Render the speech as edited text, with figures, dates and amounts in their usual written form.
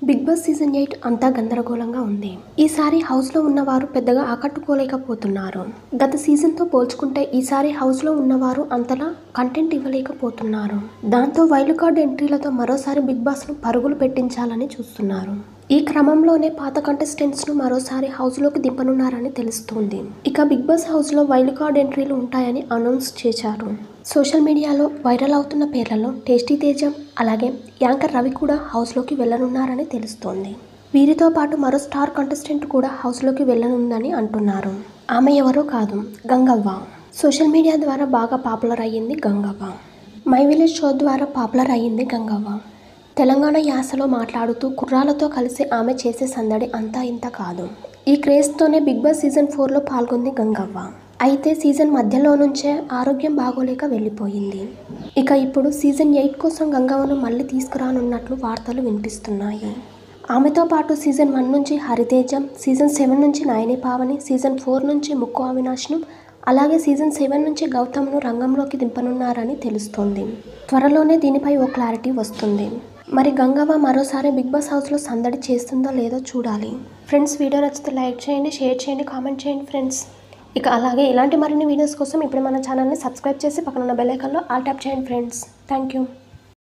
Big boss season 8 అంతా గందరగోళంగా ఉంది. ఈసారి హౌస్లో ఉన్నవారు పెద్దగా ఆకట్టుకోలేకపోతున్నారు. గత సీజన్తో పోల్చుకుంటే ఈసారి హౌస్లో ఉన్నవారు అంతలా కంటెంట్ ఇవ్వలేకపోతున్నారు. దాంతో వైల్డ్ కార్డ్ ఎంట్రీలతో మరోసారి బిగ్ బాస్ను పరుగులు పెట్టించాలని చూస్తున్నారు. ఈ క్రమంలోనే పాత కంటెస్టెంట్స్ను మరోసారి హౌస్లోకి దింపనున్నారని తెలుస్తోంది. ఇక బిగ్ బాస్ హౌస్లో వైల్డ్ కార్డ్ ఎంట్రీలు ఉంటాయని అనౌన్స్ చేశారు. సోషల్ మీడియాలో వైరల్ అవుతున్న పేర్లలో టేస్టీ తేజ, అలాగే యాంకర్ రవి కూడా హౌస్లోకి వెళ్లనున్నారని తెలుస్తోంది. వీరితో పాటు మరో స్టార్ కంటెస్టెంట్ కూడా హౌస్లోకి వెళ్లనుందని అంటున్నారు. ఆమె ఎవరో కాదు, గంగవ్వ. సోషల్ మీడియా ద్వారా బాగా పాపులర్ అయ్యింది గంగవ్వ. మై విలేజ్ షో ద్వారా పాపులర్ అయ్యింది గంగవ్వ. తెలంగాణ యాసలో మాట్లాడుతూ కుర్రాలతో కలిసి ఆమె చేసే సందడి అంతా ఇంత కాదు. ఈ క్రేజ్తోనే బిగ్ బాస్ సీజన్ 4లో పాల్గొంది గంగవ్వ. అయితే సీజన్ మధ్యలో నుంచే ఆరోగ్యం బాగోలేక వెళ్ళిపోయింది. ఇక ఇప్పుడు సీజన్ 8 కోసం గంగవ్వను మళ్ళీ తీసుకురానున్నట్లు వార్తలు వినిపిస్తున్నాయి. ఆమెతో పాటు సీజన్ 1 నుంచి హరితేజ, సీజన్ 7 నుంచి నయని పావని, సీజన్ 4 నుంచి ముక్కు అవినాష్ను, అలాగే సీజన్ 7 నుంచి గౌతమ్ను రంగంలోకి దింపనున్నారని తెలుస్తోంది. త్వరలోనే దీనిపై ఓ క్లారిటీ వస్తుంది. మరి గంగవ్వ మరోసారి బిగ్ బాస్ హౌస్లో సందడి చేస్తుందో లేదో చూడాలి. ఫ్రెండ్స్, వీడియో నచ్చితే లైక్ చేయండి, షేర్ చేయండి, కామెంట్ చేయండి ఫ్రెండ్స్. ఇక అలాగే ఇలాంటి మరిన్ని వీడియోస్ కోసం ఇప్పుడు మన ఛానల్ని సబ్స్క్రైబ్ చేసి పక్కన ఉన్న బెల్ ఐకాన్లో ఆల్ ట్యాప్ చేయండి ఫ్రెండ్స్. Thank you.